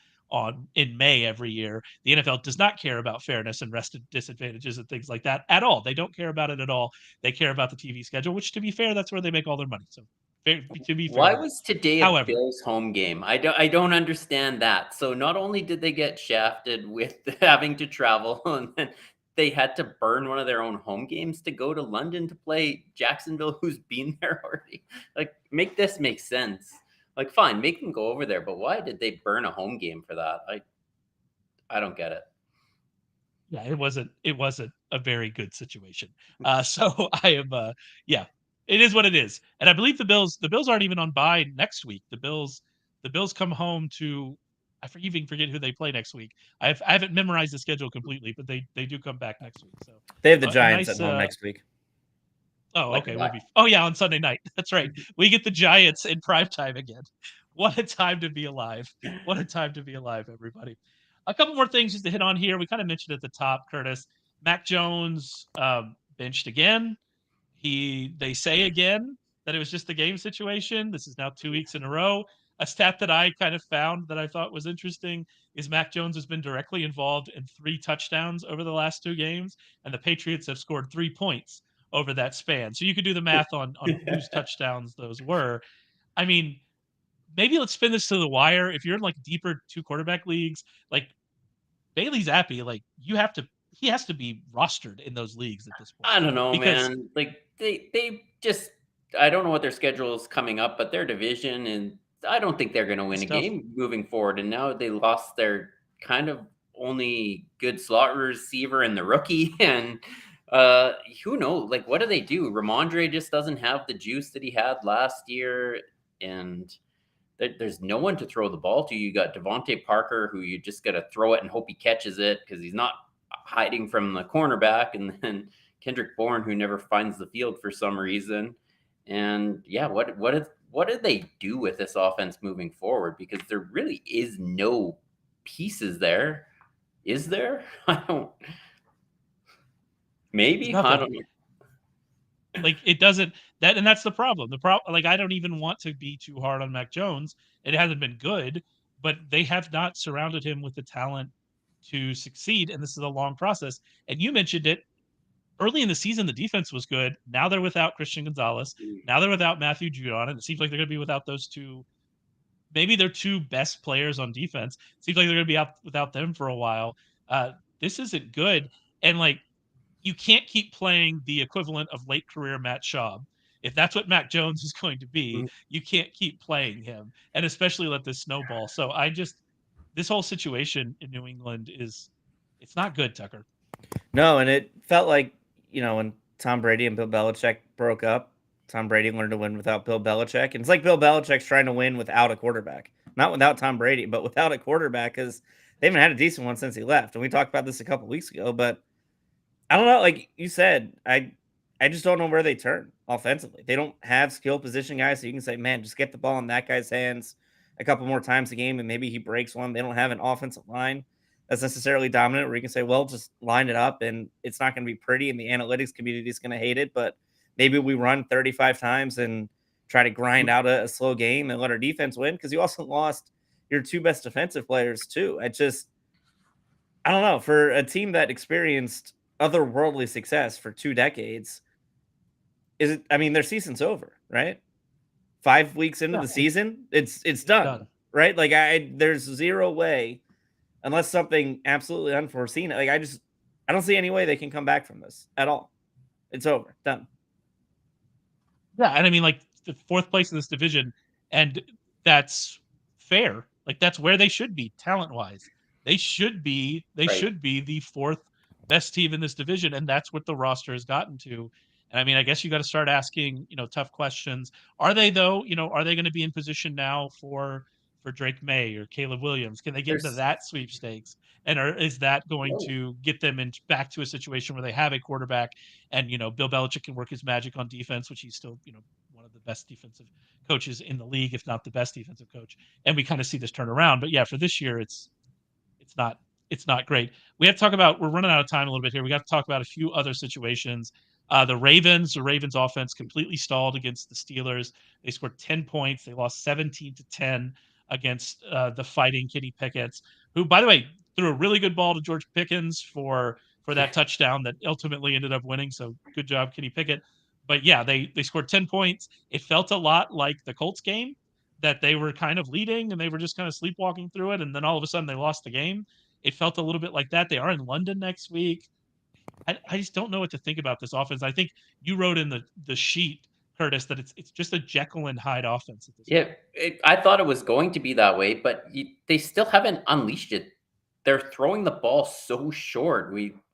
in May every year, the NFL does not care about fairness and rest disadvantages and things like that at all. They don't care about it at all. They care about the TV schedule, which to be fair, that's where they make all their money. So to be fair. Why was today a However, Bills home game? I don't understand that. So not only did they get shafted with having to travel, and then they had to burn one of their own home games to go to London to play Jacksonville, who's been there already. Like, make this make sense. Like, fine, make them go over there, but why did they burn a home game for that? I don't get it. Yeah, it wasn't a very good situation. So I am yeah, it is what it is. And I believe the Bills aren't even on bye next week. The Bills come home to even forget who they play next week. I haven't memorized the schedule completely, but they do come back next week. So they have the Giants at home next week. Oh, okay. On Sunday night. That's right. We get the Giants in primetime again. What a time to be alive. What a time to be alive, everybody. A couple more things just to hit on here. We kind of mentioned at the top, Curtis. Mac Jones benched again. They say again that it was just a game situation. This is now 2 weeks in a row. A stat that I kind of found that I thought was interesting is Mac Jones has been directly involved in 3 touchdowns over the last 2 games, and the Patriots have scored 3 points over that span. So you could do the math on whose touchdowns those were. I mean, maybe let's spin this to the wire. If you're in like deeper 2 quarterback leagues, like Bailey Zappi, like he has to be rostered in those leagues at this point. I don't know, man. Like they just, I don't know what their schedule is coming up, but their division, and I don't think they're going to win a game moving forward. And now they lost their kind of only good slot receiver and the rookie, and who knows? Like, what do they do? Ramondre just doesn't have the juice that he had last year, and there's no one to throw the ball to. You got Devontae Parker, who you just got to throw it and hope he catches it because he's not hiding from the cornerback, and then Kendrick Bourne, who never finds the field for some reason. And yeah, what do they do with this offense moving forward? Because there really is no pieces there. Is there? I don't. Maybe I don't know. Like it doesn't and that's the problem. Like I don't even want to be too hard on Mac Jones. It hasn't been good, but they have not surrounded him with the talent to succeed, and this is a long process. And you mentioned it early in the season. The defense was good. Now they're without Christian Gonzalez. Now they're without Matthew Judon, and it seems like they're going to be without those two. Maybe their 2 best players on defense. Seems like they're going to be out without them for a while. This isn't good, and like you can't keep playing the equivalent of late career Matt Schaub. If that's what Mac Jones is going to be, you can't keep playing him, and especially let this snowball. So this whole situation in New England it's not good, Tucker. No, and it felt like, when Tom Brady and Bill Belichick broke up, Tom Brady learned to win without Bill Belichick. And it's like Bill Belichick's trying to win without a quarterback. Not without Tom Brady, but without a quarterback, because they haven't had a decent one since he left. And we talked about this a couple weeks ago, but I don't know. Like you said, I just don't know where they turn offensively. They don't have skill position guys, so you can say, man, just get the ball in that guy's hands a couple more times a game, and maybe he breaks one. They don't have an offensive line that's necessarily dominant where you can say, well, just line it up, and it's not going to be pretty, and the analytics community is going to hate it, but maybe we run 35 times and try to grind out a slow game and let our defense win, because you also lost your two best defensive players too. I don't know, for a team that experienced otherworldly success for 2 decades, I mean, their season's over, right? 5 weeks into the season, it's done, right? Like, there's zero way, unless something absolutely unforeseen. Like, I don't see any way they can come back from this at all. It's over, done. Yeah, and I mean, like, the fourth place in this division, and that's fair. Like, that's where they should be talent-wise. They should be the fourth best team in this division, and that's what the roster has gotten to. And I mean, I guess you got to start asking, tough questions. Are they, though? Are they going to be in position now for Drake May or Caleb Williams? Can they get into that sweepstakes? And is that going to get them back to a situation where they have a quarterback and, Bill Belichick can work his magic on defense, which he's still, one of the best defensive coaches in the league, if not the best defensive coach. And we kind of see this turn around. But yeah, for this year, it's not great. We have to talk about, we're running out of time a little bit here. We got to talk about a few other situations. The Ravens offense completely stalled against the Steelers. They scored 10 points. They lost 17-10 against the Fighting Kenny Pickett's, who, by the way, threw a really good ball to George Pickens for that touchdown that ultimately ended up winning. So good job, Kenny Pickett. But yeah, they scored 10 points. It felt a lot like the Colts game, that they were kind of leading and they were just kind of sleepwalking through it. And then all of a sudden they lost the game. It felt a little bit like that. They are in London next week. I just don't know what to think about this offense. I think you wrote in the sheet, Curtis, that it's just a Jekyll and Hyde offense at this point. I thought it was going to be that way, but they still haven't unleashed it. They're throwing the ball so short.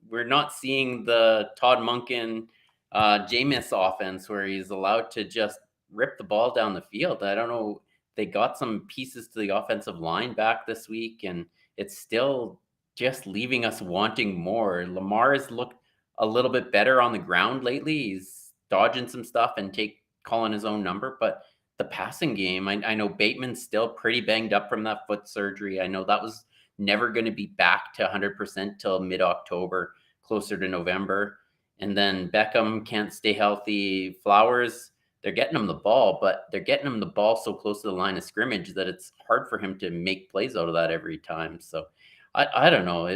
We're not seeing the Todd Monken, Jameis offense where he's allowed to just rip the ball down the field. I don't know. They got some pieces to the offensive line back this week, and it's still just leaving us wanting more. Lamar has looked a little bit better on the ground lately. He's dodging some stuff and calling his own number, but the passing game, I know Bateman's still pretty banged up from that foot surgery. I know that was never going to be back to 100% till mid-October, closer to November. And then Beckham can't stay healthy. Flowers, they're getting him the ball, but they're getting him the ball so close to the line of scrimmage that it's hard for him to make plays out of that every time. So I don't know.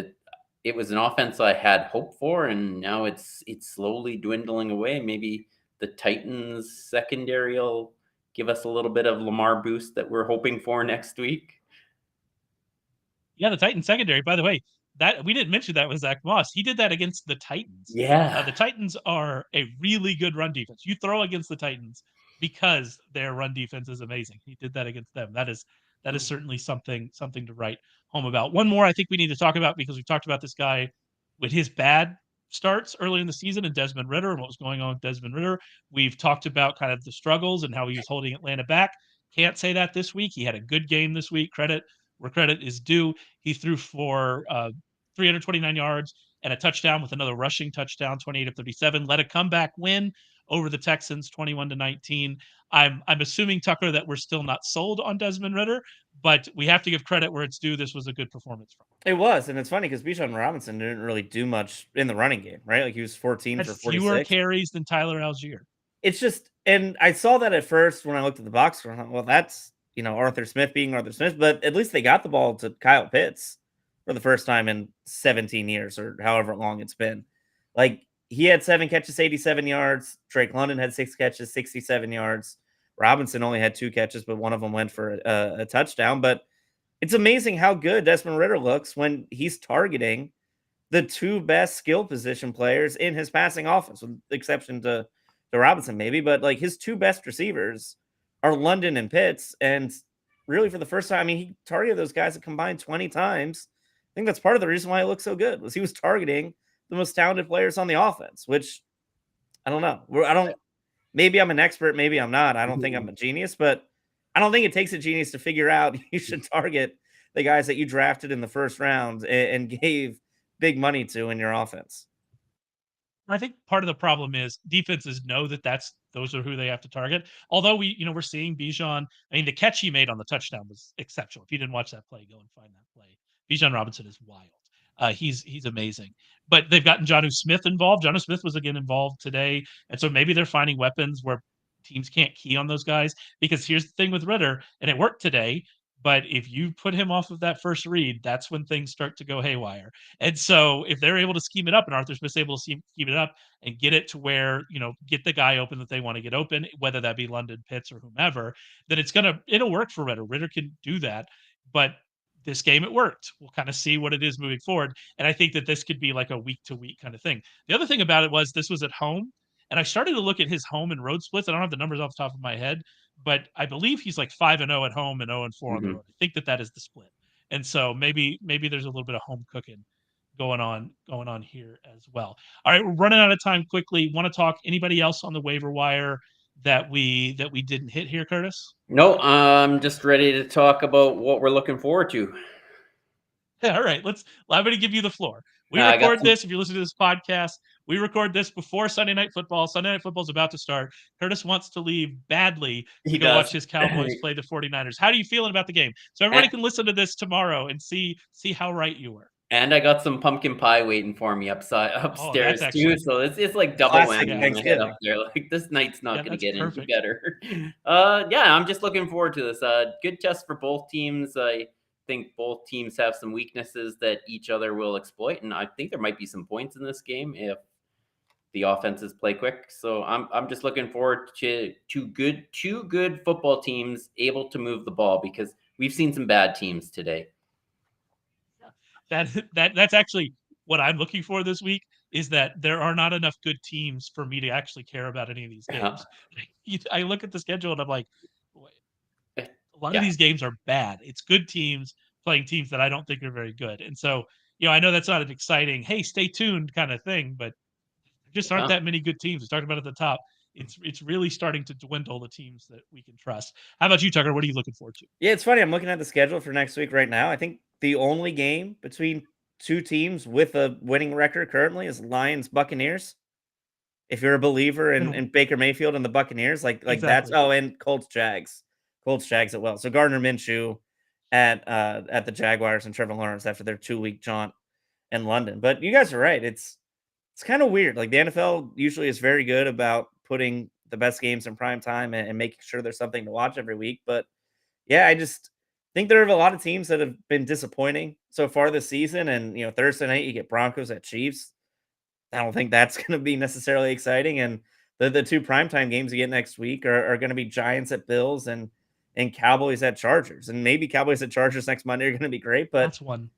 It was an offense I had hope for, and now it's slowly dwindling away. Maybe the Titans secondary will give us a little bit of Lamar boost that we're hoping for next week. Yeah, the Titans secondary, by the way, that we didn't mention that with Zach Moss. He did that against the Titans. Yeah. The Titans are a really good run defense. You throw against the Titans because their run defense is amazing. He did that against them. That is certainly something to write home about. One more I think we need to talk about, because we've talked about this guy with his bad starts early in the season, and Desmond Ridder and what was going on with Desmond Ridder. We've talked about kind of the struggles and how he was holding Atlanta back. Can't say that this week. He had a good game this week. Credit where credit is due. He threw for 329 yards and a touchdown with another rushing touchdown, 28 of 37. Led a comeback win over the Texans, 21-19. I'm assuming, Tucker, that we're still not sold on Desmond Ridder, but we have to give credit where it's due. This was a good performance from him. It was, and it's funny because Bijan Robinson didn't really do much in the running game, right? Like, he was 14 for 46. Fewer carries than Tyler Algier. It's just, and I saw that at first when I looked at the box score. I thought, well, that's, Arthur Smith being Arthur Smith, but at least they got the ball to Kyle Pitts for the first time in 17 years or however long it's been. Like, he had 7 catches, 87 yards. Drake London had 6 catches, 67 yards. Robinson only had 2 catches, but one of them went for a touchdown. But it's amazing how good Desmond Ridder looks when he's targeting the 2 best skill position players in his passing offense, with the exception to Robinson maybe. But like, his 2 best receivers are London and Pitts. And really, for the first time, I mean, he targeted those guys that combined 20 times. I think that's part of the reason why he looked so good, was he was targeting the most talented players on the offense, which I don't know. Maybe I'm an expert, maybe I'm not. I don't think I'm a genius, but I don't think it takes a genius to figure out you should target the guys that you drafted in the first round and gave big money to in your offense. I think part of the problem is defenses know that those are who they have to target. Although we're seeing Bijan. I mean, the catch he made on the touchdown was exceptional. If you didn't watch that play, go and find that play. Bijan Robinson is wild. He's amazing. But they've gotten Jonnu Smith involved. Jonnu Smith was again involved today, and so maybe they're finding weapons where teams can't key on those guys, because here's the thing with Ritter, and it worked today. But if you put him off of that first read, that's when things start to go haywire. And so if they're able to scheme it up, and Arthur Smith's able to scheme it up and get it to where, get the guy open that they want to get open, whether that be London, Pitts, or whomever, then it'll work for Ritter. Ritter can do that. But this game, it worked. We'll kind of see what it is moving forward. And I think that this could be like a week to week kind of thing. The other thing about it was this was at home. And I started to look at his home and road splits. I don't have the numbers off the top of my head, but I believe he's like 5-0 at home and 0-4 on the road. I think that is the split. And so maybe there's a little bit of home cooking going on here as well. All right, we're running out of time quickly. Want to talk anybody else on the waiver wire that we didn't hit here, Curtis? No, I'm just ready to talk about what we're looking forward to. All right, I'm going to give you the floor. We record this. If you're listening to this podcast, we record this before Sunday Night Football. Sunday Night Football is about to start. Curtis wants to leave badly to go watch his Cowboys play the 49ers. How are you feeling about the game? So everybody can listen to this tomorrow and see how right you were. And I got some pumpkin pie waiting for me upstairs too. So it's like double whammy when I head up there. Like, this night's not going to get any better. I'm just looking forward to this. Good test for both teams. I think both teams have some weaknesses that each other will exploit, and I think there might be some points in this game if the offenses play quick. So I'm just looking forward to two good football teams able to move the ball, because we've seen some bad teams today. That's actually what I'm looking for this week, is that there are not enough good teams for me to actually care about any of these games. I look at the schedule and I'm like, a lot of these games are bad. It's good teams playing teams that I don't think are very good. And so, I know that's not an exciting, hey, stay tuned kind of thing, but there just aren't that many good teams. We talked about at the top. It's really starting to dwindle the teams that we can trust. How about you, Tucker? What are you looking forward to? Yeah, it's funny. I'm looking at the schedule for next week right now. I think the only game between two teams with a winning record currently is Lions Buccaneers. If you're a believer in Baker Mayfield and the Buccaneers, like exactly. And Colts Jags as well. So Gardner Minshew at the Jaguars and Trevor Lawrence after their 2-week jaunt in London. But you guys are right. It's kind of weird. Like, the NFL usually is very good about putting the best games in prime time and making sure there's something to watch every week. But yeah, I just think there are a lot of teams that have been disappointing so far this season. And, Thursday night you get Broncos at Chiefs. I don't think that's going to be necessarily exciting. And the two primetime games you get next week are going to be Giants at Bills and Cowboys at Chargers. And maybe Cowboys at Chargers next Monday are going to be great, but that's one.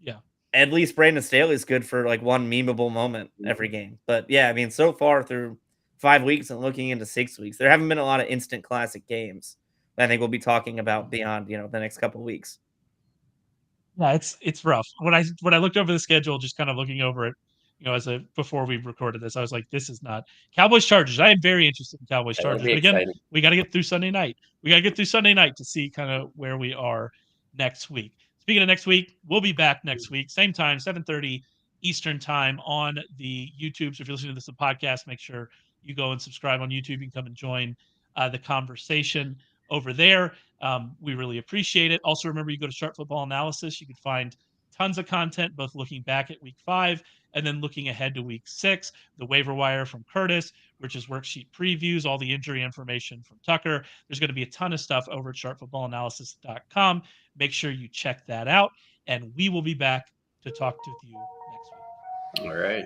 Yeah. At least Brandon Staley is good for like one memeable moment every game. But yeah, I mean, so far through 5 weeks and looking into 6 weeks, there haven't been a lot of instant classic games that I think we'll be talking about beyond, the next couple of weeks. Yeah, it's rough. When I looked over the schedule, just kind of looking over it, before we recorded this, I was like, this is not Cowboys Chargers. I am very interested in Cowboys Chargers. But again, we got to get through Sunday night. We got to get through Sunday night to see kind of where we are next week. Speaking of next week, we'll be back next week, same time, 7:30 Eastern time on the YouTube. So if you're listening to this podcast, make sure you go and subscribe on YouTube. You can come and join the conversation over there. We really appreciate it. Also, remember, you go to Sharp Football Analysis. You can find tons of content, both looking back at week 5 and then looking ahead to week 6. The waiver wire from Curtis, Rich's worksheet previews, all the injury information from Tucker. There's going to be a ton of stuff over at sharpfootballanalysis.com. Make sure you check that out, and we will be back to talk to you next week. All right.